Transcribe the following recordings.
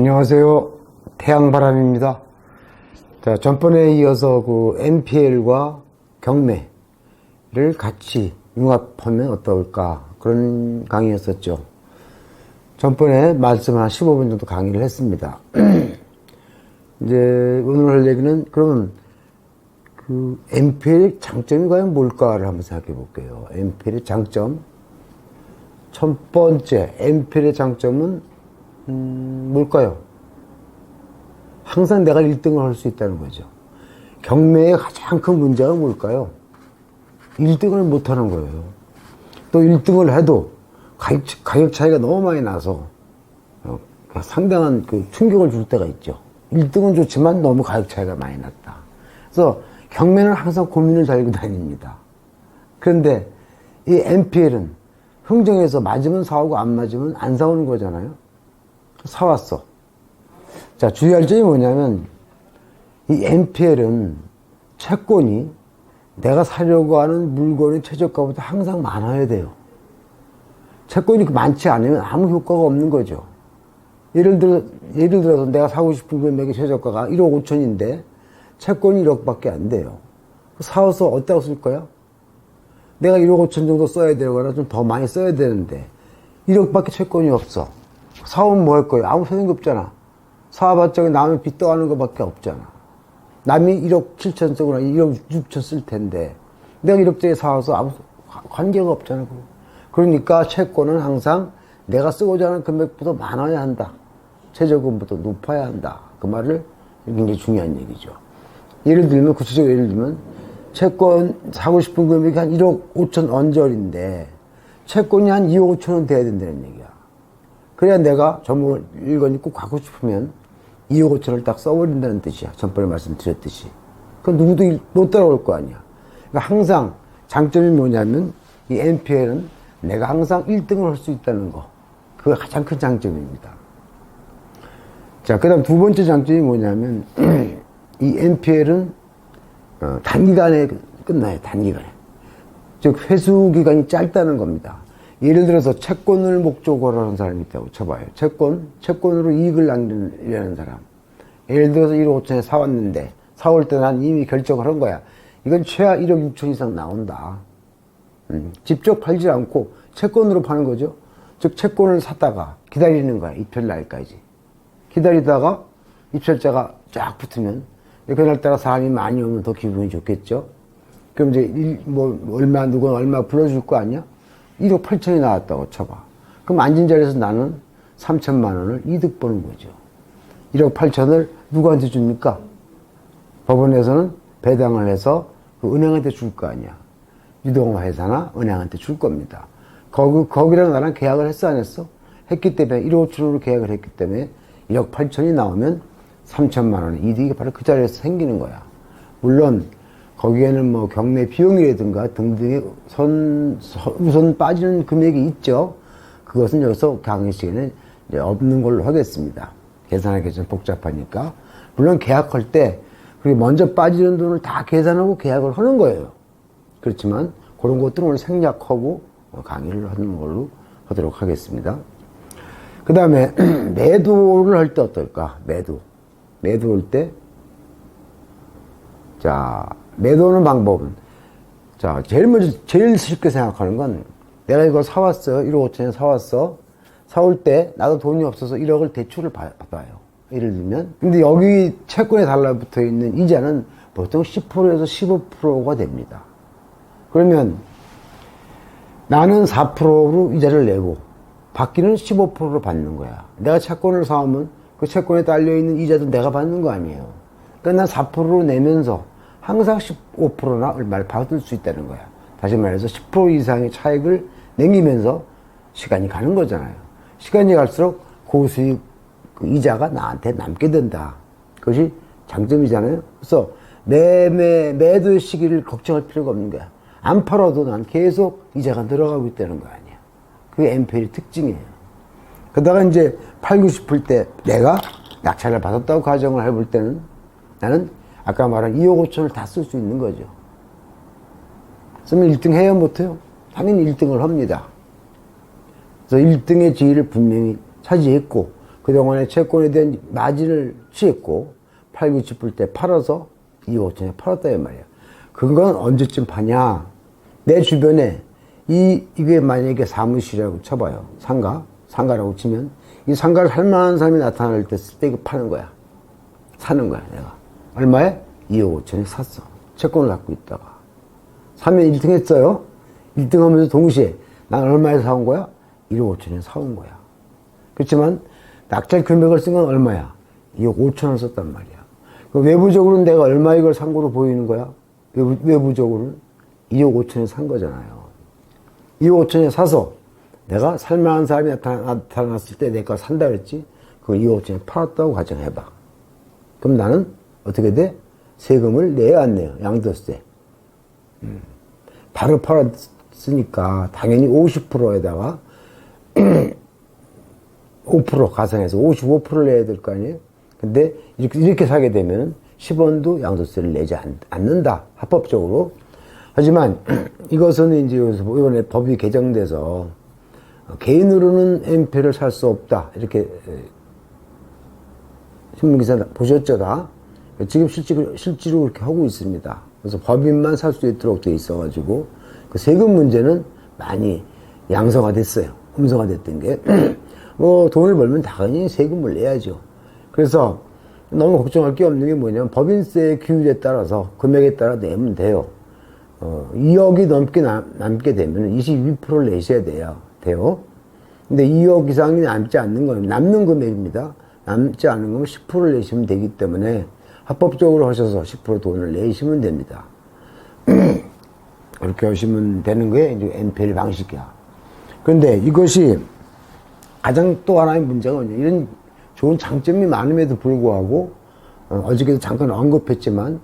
안녕하세요. 태양바람입니다. 자, 전번에 이어서 그 NPL과 경매를 같이 융합하면 어떨까 그런 강의였었죠. 전번에 말씀 한 15분 정도 강의를 했습니다. 이제 오늘 할 얘기는 그러면 그 NPL의 장점이 과연 뭘까를 한번 생각해 볼게요. NPL의 장점. 첫 번째, NPL의 장점은 뭘까요? 항상 내가 1등을 할 수 있다는 거죠. 경매의 가장 큰 문제가 뭘까요? 1등을 못 하는 거예요. 또 1등을 해도 가격 차이가 너무 많이 나서 상당한 그 충격을 줄 때가 있죠. 1등은 좋지만 너무 가격 차이가 많이 났다. 그래서 경매는 항상 고민을 달고 다닙니다. 그런데 이 NPL은 흥정에서 맞으면 사오고 안 맞으면 안 사오는 거잖아요. 사왔어. 자, 주의할 점이 뭐냐면 이 NPL은 채권이 내가 사려고 하는 물건의 최저가보다 항상 많아야 돼요. 채권이 많지 않으면 아무 효과가 없는 거죠. 예를 들어서 내가 사고 싶은 금액의 최저가가 1억 5천인데 채권이 1억밖에 안 돼요. 사와서 어디다가 쓸 거야? 내가 1억 5천 정도 써야 되거나 좀 더 많이 써야 되는데 1억밖에 채권이 없어. 사오면 뭐 할 거야? 아무 소용이 없잖아. 사와봤자 남의 빚 떠가는 것밖에 없잖아. 남이 1억 7천 쓰거나 1억 6천 쓸 텐데 내가 1억짜리 사와서 아무 관계가 없잖아. 그러니까 채권은 항상 내가 쓰고자 하는 금액보다 많아야 한다. 최저금보다 높아야 한다. 그 말을 굉장히 중요한 얘기죠. 예를 들면, 구체적으로 예를 들면 채권 사고 싶은 금액이 한 1억 5천 언저리인데 채권이 한 2억 5천 원 돼야 된다는 얘기야. 그래야 내가 전부 일건이 꼭 갖고 싶으면 2억 5천을 딱 써버린다는 뜻이야. 전번에 말씀드렸듯이. 그건 누구도 못 따라올 거 아니야. 그러니까 항상 장점이 뭐냐면 이 NPL은 내가 항상 1등을 할 수 있다는 거. 그게 가장 큰 장점입니다. 자, 그 다음 두 번째 장점이 뭐냐면 이 NPL은 단기간에 끝나요. 단기간에. 즉 회수 기간이 짧다는 겁니다. 예를 들어서 채권을 목적으로 하는 사람이 있다고 쳐봐요. 채권으로 이익을 남기려는 사람. 예를 들어서 1억 5천에 사왔는데 사올 때 난 이미 결정을 한 거야. 이건 최하 1억 6천 이상 나온다. 직접 팔지 않고 채권으로 파는 거죠. 즉 채권을 샀다가 기다리는 거야. 입찰 날까지. 기다리다가 입찰자가 쫙 붙으면 그날따라 사람이 많이 오면 더 기분이 좋겠죠. 그럼 이제 누가 얼마 불러줄 거 아니야? 1억 8천이 나왔다고 쳐봐. 그럼 앉은 자리에서 나는 3천만 원을 이득 보는 거죠. 1억 8천을 누구한테 줍니까? 법원에서는 배당을 해서 그 은행한테 줄 거 아니야. 유동회사나 은행한테 줄 겁니다. 거기랑 나랑 계약을 했어, 안 했어? 했기 때문에 1억 5천으로 계약을 했기 때문에 1억 8천이 나오면 3천만 원의 이득이 바로 그 자리에서 생기는 거야. 물론 거기에는 뭐 경매 비용이라든가 등등의 우선 빠지는 금액이 있죠. 그것은 여기서 강의 시간에 이제 없는 걸로 하겠습니다. 계산하기 좀 복잡하니까. 물론 계약할 때 그리고 먼저 빠지는 돈을 다 계산하고 계약을 하는 거예요. 그렇지만 그런 것들은 오늘 생략하고 강의를 하는 걸로 하도록 하겠습니다. 그 다음에 매도를 할 때 어떨까? 매도할 때 자, 매도하는 방법은 자, 제일 쉽게 생각하는 건 내가 이걸 사왔어요. 1억 5천에 사왔어. 사올 때 나도 돈이 없어서 1억을 대출을 받아요. 예를 들면. 근데 여기 채권에 달라붙어 있는 이자는 보통 10%에서 15%가 됩니다. 그러면 나는 4%로 이자를 내고 받기는 15%로 받는 거야. 내가 채권을 사오면 그 채권에 딸려있는 이자도 내가 받는 거 아니에요. 그러니까 난 4%로 내면서 항상 15%나 얼마를 받을 수 있다는 거야. 다시 말해서 10% 이상의 차익을 남기면서 시간이 가는 거잖아요. 시간이 갈수록 고수익 그 이자가 나한테 남게 된다. 그것이 장점이잖아요. 그래서 매도 시기를 걱정할 필요가 없는 거야. 안 팔아도 난 계속 이자가 늘어가고 있다는 거 아니야. 그게 NPL의 특징이에요. 그러다가 이제 팔고 싶을 때 내가 낙찰을 받았다고 가정을 해볼 때는 나는 아까 말한 2억 5천을 다 쓸 수 있는 거죠. 쓰면 1등 해요, 못해요? 당연히 1등을 합니다. 그래서 1등의 지위를 분명히 차지했고 그동안에 채권에 대한 마진을 취했고 팔고 싶을 때 팔아서 2억 5천에 팔았다 이 말이야. 그건 언제쯤 파냐? 내 주변에 이게 만약에 사무실이라고 쳐봐요. 상가라고 치면 이 상가를 살 만한 사람이 나타날 때 이거 파는 거야. 사는 거야, 내가. 얼마에? 2억 5천에 샀어. 채권을 갖고 있다가. 사면 1등 했어요. 1등 하면서 동시에 난 얼마에 사온 거야? 1억 5천에 사온 거야. 그렇지만 낙찰 금액을 쓴 건 얼마야? 2억 5천을 썼단 말이야. 외부적으로는 내가 얼마 이걸 산 거로 보이는 거야? 외부적으로는 2억 5천에 산 거잖아요. 2억 5천에 사서 내가 살만한 사람이 나타났을 때 내가 산다 그랬지? 그걸 2억 5천에 팔았다고 가정해봐. 그럼 나는 어떻게 돼? 세금을 내야 안 내요? 양도세. 바로 팔았으니까 당연히 50%에다가 5% 가산해서 55%를 내야 될 거 아니에요? 근데 이렇게 사게 되면 10원도 양도세를 내지 않는다. 합법적으로. 하지만 이것은 이제 이번에 법이 개정돼서 개인으로는 MP를 살 수 없다. 이렇게 신문기사 보셨죠, 다? 지금 실제로 그렇게 하고 있습니다. 그래서 법인만 살 수 있도록 돼 있어가지고 그 세금 문제는 많이 양성화됐어요. 음성화됐던 게. 돈을 벌면 당연히 세금을 내야죠. 그래서 너무 걱정할 게 없는 게 뭐냐면 법인세 규율에 따라서 금액에 따라 내면 돼요. 2억이 남게 되면 22%를 내셔야 돼요. 근데 2억 이상이 남지 않는 건 남는 금액입니다. 남지 않은 거면 10%를 내시면 되기 때문에 합법적으로 하셔서 10% 돈을 내시면 됩니다. 그렇게 하시면 되는 게 이제 NPL 방식이야. 그런데 이것이 가장 또 하나의 문제가 뭐냐. 이런 좋은 장점이 많음에도 불구하고, 어저께도 잠깐 언급했지만,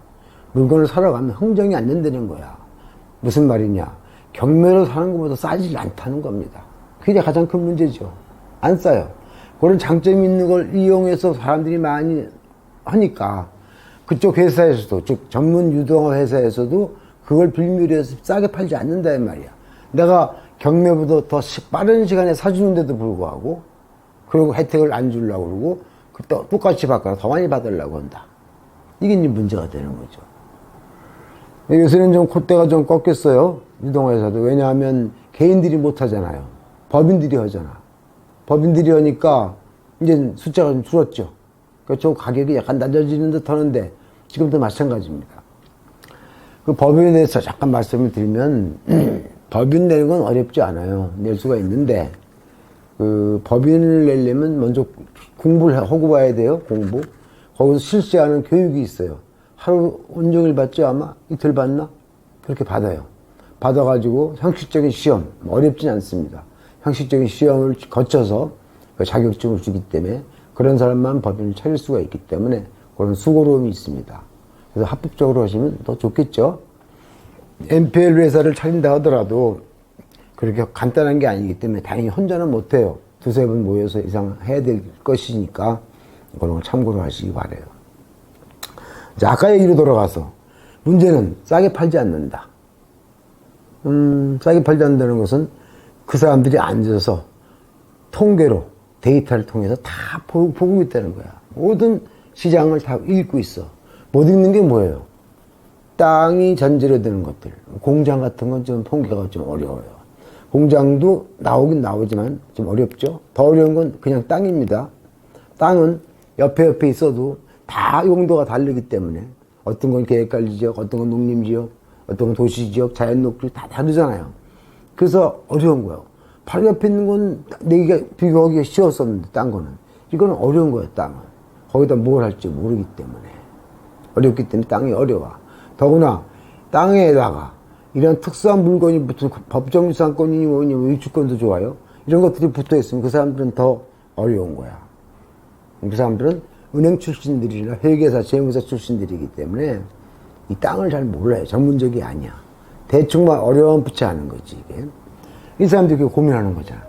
물건을 사러 가면 흥정이 안 된다는 거야. 무슨 말이냐. 경매로 사는 것보다 싸지 않다는 겁니다. 그게 가장 큰 문제죠. 안 싸요. 그런 장점이 있는 걸 이용해서 사람들이 많이 하니까, 그쪽 회사에서도, 즉, 전문 유동화 회사에서도 그걸 빌미로 해서 싸게 팔지 않는다, 이 말이야. 내가 경매보다 더 빠른 시간에 사주는데도 불구하고, 그리고 혜택을 안 주려고 그러고, 또 똑같이 받거나 더 많이 받으려고 한다. 이게 이제 문제가 되는 거죠. 요새는 좀 콧대가 좀 꺾였어요. 유동화회사도. 왜냐하면 개인들이 못 하잖아요. 법인들이 하잖아. 법인들이 하니까 이제 숫자가 좀 줄었죠. 그러니까 좀 가격이 약간 낮아지는 듯 하는데, 지금도 마찬가지입니다. 그 법인에 대해서 잠깐 말씀을 드리면, 법인 내는 건 어렵지 않아요. 낼 수가 있는데, 그 법인을 내려면 먼저 공부를 하고 봐야 돼요. 공부. 거기서 실시하는 교육이 있어요. 하루 온종일 받죠. 아마 이틀 받나? 그렇게 받아요. 받아가지고 형식적인 시험, 어렵진 않습니다. 형식적인 시험을 거쳐서 자격증을 주기 때문에 그런 사람만 법인을 차릴 수가 있기 때문에 그런 수고로움이 있습니다. 그래서 합법적으로 하시면 더 좋겠죠. NPL 회사를 차린다 하더라도 그렇게 간단한 게 아니기 때문에 당연히 혼자는 못해요. 두세 분 모여서 이상 해야 될 것이니까 그런 걸 참고로 하시기 바라요. 자, 아까 얘기로 돌아가서 문제는 싸게 팔지 않는다. 싸게 팔지 않는다는 것은 그 사람들이 앉아서 통계로 데이터를 통해서 다 보고 있다는 거야. 모든 시장을 다 읽고 있어. 못 읽는 게 뭐예요? 땅이 전제로 되는 것들. 공장 같은 건 좀 통계가 좀 어려워요. 공장도 나오긴 나오지만 좀 어렵죠. 더 어려운 건 그냥 땅입니다. 땅은 옆에 있어도 다 용도가 다르기 때문에 어떤 건 계획관리지역, 어떤 건 농림지역, 어떤 건 도시지역, 자연녹지 다 다르잖아요. 그래서 어려운 거예요. 바로 옆에 있는 건 내가 비교하기가 쉬웠었는데 딴 거는 이거는 어려운 거예요. 땅은 거기다 뭘 할지 모르기 때문에 어렵기 때문에 땅이 어려워. 더구나 땅에다가 이런 특수한 물건이 붙은 법정유산권이니 뭐니 위주권도 좋아요. 이런 것들이 붙어 있으면 그 사람들은 더 어려운 거야. 그 사람들은 은행 출신들이나 회계사, 재무사 출신들이기 때문에 이 땅을 잘 몰라요. 전문적이 아니야. 대충만 어려움 붙지 않은 거지, 이게. 이 사람들이 고민하는 거잖아.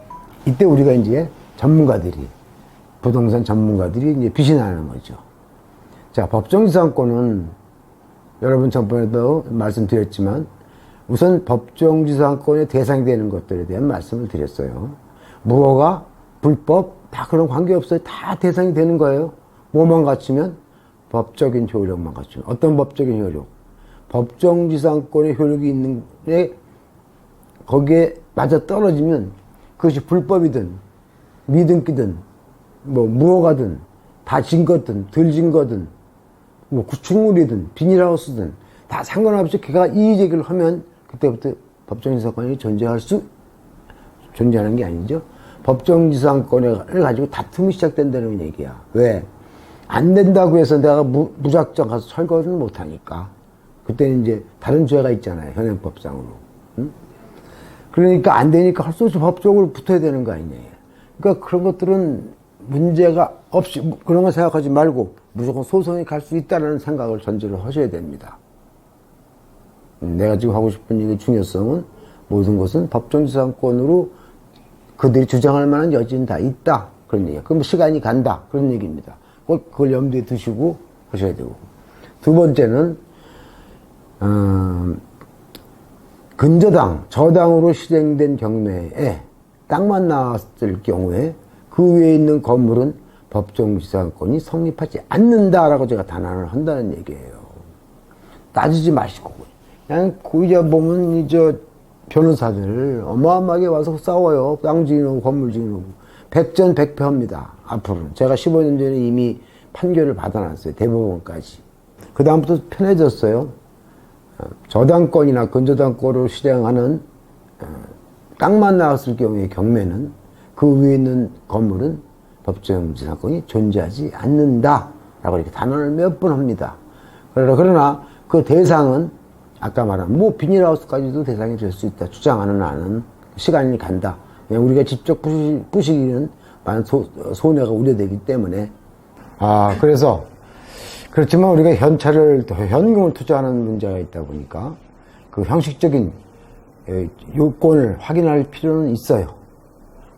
이때 우리가 이제 전문가들이, 부동산 전문가들이 이제 빛이 나는 거죠. 자, 법정지상권은 여러분 전번에도 말씀드렸지만 우선 법정지상권의 대상이 되는 것들에 대한 말씀을 드렸어요. 무허가 불법 다 그런 관계없어요. 다 대상이 되는 거예요. 뭐만 갖추면? 법적인 효력만 갖추면. 어떤 법적인 효력? 법정지상권의 효력이 있는데 거기에 맞아 떨어지면 그것이 불법이든 미등기든 뭐 무허가든 다 증거든 덜 증거든 뭐 구축물이든 비닐하우스든 다 상관없이 걔가 이의제기를 하면 그때부터 법정지상권이 존재하는 게 아니죠. 법정지상권을 가지고 다툼이 시작된다는 얘기야. 왜? 안 된다고 해서 내가 무작정 가서 철거는 못하니까. 그때는 이제 다른 죄가 있잖아요. 현행법상으로. 응? 그러니까 안 되니까 할 수 없이 법적으로 붙어야 되는 거 아니냐. 그러니까 그런 것들은 문제가 없이 그런 거 생각하지 말고 무조건 소송에 갈 수 있다는 생각을 전제로 하셔야 됩니다. 내가 지금 하고 싶은 얘기의 중요성은 모든 것은 법정지상권으로 그들이 주장할 만한 여지는 다 있다. 그런 얘기야. 그럼 시간이 간다. 그런 얘기입니다. 그걸 염두에 두시고 하셔야 되고. 두 번째는, 근저당, 저당으로 실행된 경매에 땅만 나왔을 경우에 그 위에 있는 건물은 법정지상권이 성립하지 않는다라고 제가 단언을 한다는 얘기예요. 따지지 마시고. 그냥 고의자 보면 이제 변호사들 어마어마하게 와서 싸워요. 땅 주인하고 건물 주인하고. 백전백패합니다. 앞으로는. 제가 15년 전에 이미 판결을 받아놨어요. 대법원까지. 그 다음부터 편해졌어요. 저당권이나 근저당권으로 실행하는 땅만 나왔을 경우의 경매는 그 위에 있는 건물은 법정지상권이 존재하지 않는다라고 이렇게 단언을 몇 번 합니다. 그러나 그 대상은 아까 말한 뭐 비닐하우스까지도 대상이 될 수 있다 주장하는 한은 시간이 간다. 그냥 우리가 직접 부시기는 많은 손해가 우려되기 때문에. 그래서 그렇지만 우리가 현금을 투자하는 문제가 있다 보니까 그 형식적인 요건을 확인할 필요는 있어요.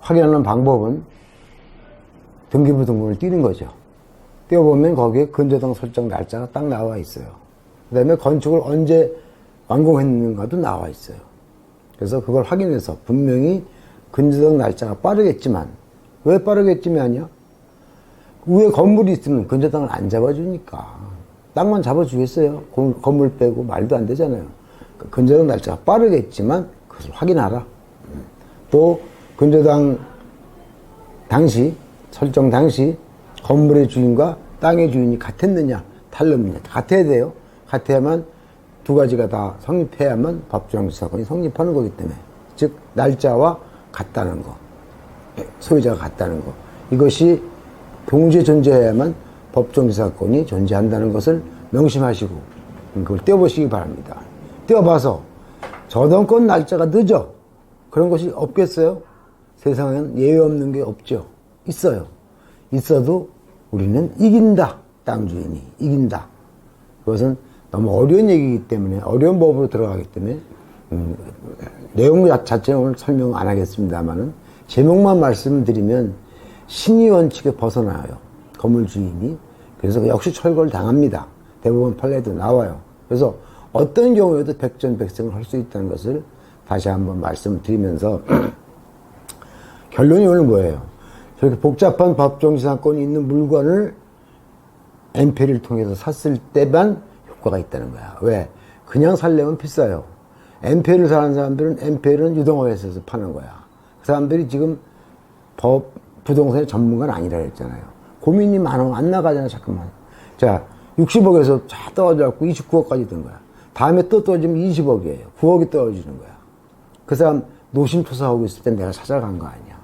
확인하는 방법은 등기부등본을 띄는 거죠. 띄워보면 거기에 근저당 설정 날짜가 딱 나와 있어요. 그 다음에 건축을 언제 완공했는가도 나와 있어요. 그래서 그걸 확인해서 분명히 근저당 날짜가 빠르겠지만, 왜 빠르겠지만요? 위에 건물이 있으면 근저당을 안 잡아주니까. 땅만 잡아주겠어요? 건물 빼고 말도 안 되잖아요. 근저당 날짜가 빠르겠지만 그것을 확인하라. 또 근저당 당시, 설정 당시 건물의 주인과 땅의 주인이 같았느냐 달랐느냐 같아야 돼요. 같아야만 두 가지가 다 성립해야만 법정지상권이 성립하는 거기 때문에, 즉 날짜와 같다는 거, 소유자가 같다는 거, 이것이 동시에 존재해야만 법정지상권이 존재한다는 것을 명심하시고 그걸 떼어보시기 바랍니다. 떼어봐서 저당권 날짜가 늦어 그런 것이 없겠어요? 세상엔 예외 없는 게 없죠. 있어요. 있어도 우리는 이긴다. 땅 주인이 이긴다. 그것은 너무 어려운 얘기이기 때문에, 어려운 법으로 들어가기 때문에 내용 자체는 오늘 설명 안 하겠습니다만은 제목만 말씀드리면 신의 원칙에 벗어나요. 건물 주인이. 그래서 역시 철거를 당합니다. 대법원 판례도 나와요. 그래서 어떤 경우에도 백전백승을 할 수 있다는 것을 다시 한번 말씀드리면서 결론이 오늘 뭐예요? 저렇게 복잡한 법정지상권이 있는 물건을 MP를 통해서 샀을 때만 효과가 있다는 거야. 왜? 그냥 살려면 비싸요. MP를 사는 사람들은 MP는 유동화회사에서 파는 거야. 그 사람들이 지금 부동산의 전문가는 아니라 했잖아요. 고민이 많아. 안 나가잖아, 자꾸만. 자, 60억에서 쫙 떨어져갖고 29억까지 된 거야. 다음에 또 떨어지면 20억이에요. 9억이 떨어지는 거야. 그 사람 노심초사하고 있을 때 내가 찾아간 거 아니야.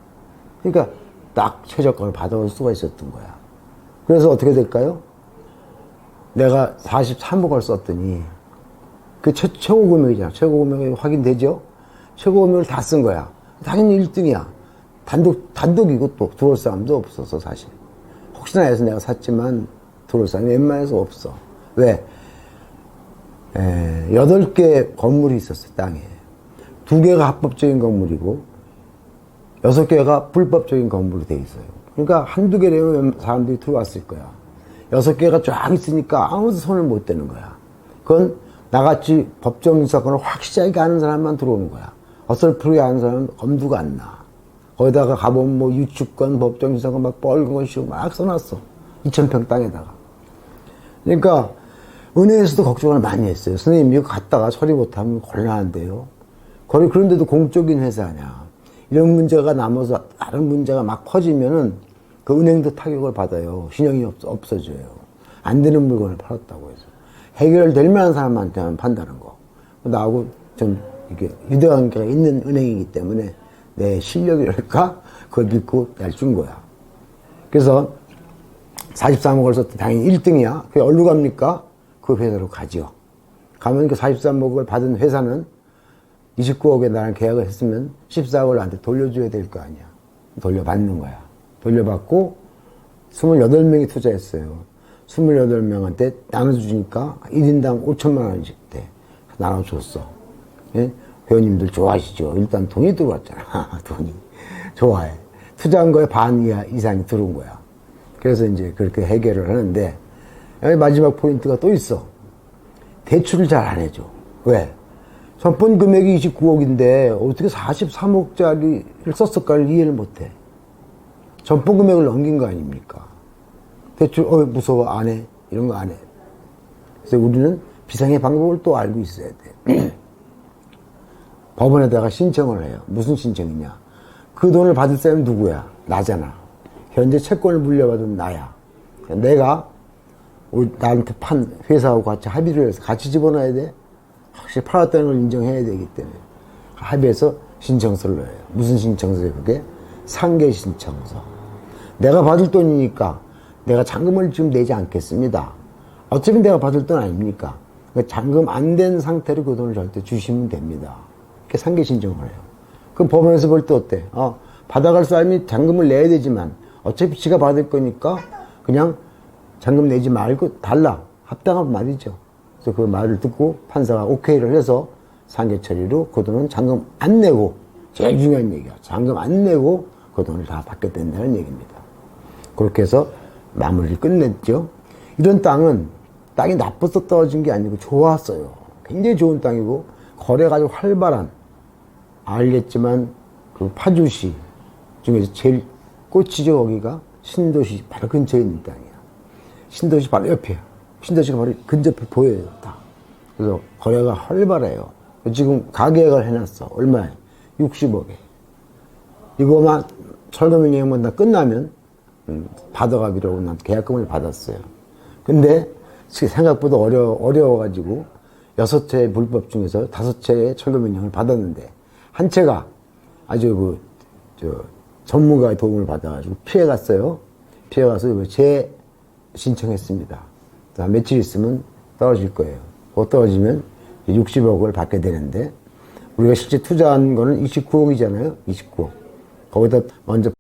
그러니까 딱 최저가를 받아올 수가 있었던 거야. 그래서 어떻게 될까요? 내가 43억을 썼더니 그 최고 금액이잖아. 최고 금액이 확인되죠? 최고 금액을 다 쓴 거야. 당연히 1등이야. 단독이고 또 들어올 사람도 없었어, 사실. 혹시나 해서 내가 샀지만 들어올 사람이 웬만해서 없어. 왜? 8개 건물이 있었어, 땅에. 2개가 합법적인 건물이고 6개가 불법적인 건물로 돼 있어요. 그러니까 한두 개 되면 사람들이 들어왔을 거야. 6개가 쫙 있으니까 아무도 손을 못 대는 거야. 그건 나같이 법정지상권을 확실하게 아는 사람만 들어오는 거야. 어설프게 아는 사람은 엄두가 안 나. 거기다가 가보면 뭐 유축권, 법정지사관 막 뻘건 것이고 막 써놨어. 2,000평 땅에다가. 그러니까 은행에서도 걱정을 많이 했어요. 선생님 이거 갔다가 처리 못하면 곤란한데요. 그런데도 공적인 회사냐. 이런 문제가 남아서 다른 문제가 막 커지면은 그 은행도 타격을 받아요. 신용이 없어져요. 안 되는 물건을 팔았다고 해서. 해결될 만한 사람한테만 판다는 거. 나하고 좀 이게 유대관계가 있는 은행이기 때문에 내 실력이랄까? 그걸 믿고 날 준 거야. 그래서 43억을 썼더니 당연히 1등이야. 그게 어디로 갑니까? 그 회사로 가죠. 가면 그 43억을 받은 회사는 29억에 나랑 계약을 했으면 14억을 나한테 돌려줘야 될 거 아니야. 돌려받는 거야. 돌려받고 28명이 투자했어요. 28명한테 나눠주니까 1인당 5천만 원씩 돼. 나눠줬어. 예? 회원님들 좋아하시죠? 일단 돈이 들어왔잖아. 돈이. 좋아해. 투자한 거에 반 이상이 들어온 거야. 그래서 이제 그렇게 해결을 하는데, 여기 마지막 포인트가 또 있어. 대출을 잘 안 해줘. 왜? 전번 금액이 29억인데 어떻게 43억짜리를 썼을까를 이해를 못 해. 전번 금액을 넘긴 거 아닙니까? 대출, 무서워, 안 해. 이런 거 안 해. 그래서 우리는 비상의 방법을 또 알고 있어야 돼. 법원에다가 신청을 해요. 무슨 신청이냐. 그 돈을 받을 사람이 누구야? 나잖아. 현재 채권을 물려받은 나야. 내가 나한테 판 회사하고 같이 합의를 해서 같이 집어넣어야 돼. 확실히 팔았다는 걸 인정해야 되기 때문에 합의해서 신청서를 넣어요. 무슨 신청서예요? 그게 상계 신청서. 내가 받을 돈이니까 내가 잔금을 지금 내지 않겠습니다. 어차피 내가 받을 돈 아닙니까? 그러니까 잔금 안 된 상태로 그 돈을 절대 주시면 됩니다. 이렇게 상계 신청을 해요. 그럼 법원에서 볼 때 어때? 받아갈 사람이 잔금을 내야 되지만 어차피 지가 받을 거니까 그냥 잔금 내지 말고 달라. 합당한 말이죠. 그래서 그 말을 듣고 판사가 오케이를 해서 상계 처리로 그 돈은 잔금 안 내고, 제일 중요한 얘기야. 잔금 안 내고 그 돈을 다 받게 된다는 얘기입니다. 그렇게 해서 마무리를 끝냈죠. 이런 땅이 나빠서 떨어진 게 아니고 좋았어요. 굉장히 좋은 땅이고 거래가 아주 활발한, 알겠지만 그 파주시 중에서 제일 꽂히죠. 거기가 신도시 바로 근처에 있는 땅이야. 신도시 바로 옆이야. 신도시가 바로 근접해 보여요. 다. 그래서 거래가 활발해요. 지금 가계약을 해놨어. 얼마에? 60억에. 이거만 철거명령만 다 끝나면 받아가기로 하고 난 계약금을 받았어요. 근데 생각보다 어려워가지고 6채의 불법 중에서 5채의 철거명령을 받았는데 한 채가 아주 전문가의 도움을 받아가지고 피해갔어요. 피해가서 재신청했습니다. 며칠 있으면 떨어질 거예요. 곧 떨어지면 60억을 받게 되는데, 우리가 실제 투자한 거는 29억이잖아요. 29억. 거기다 먼저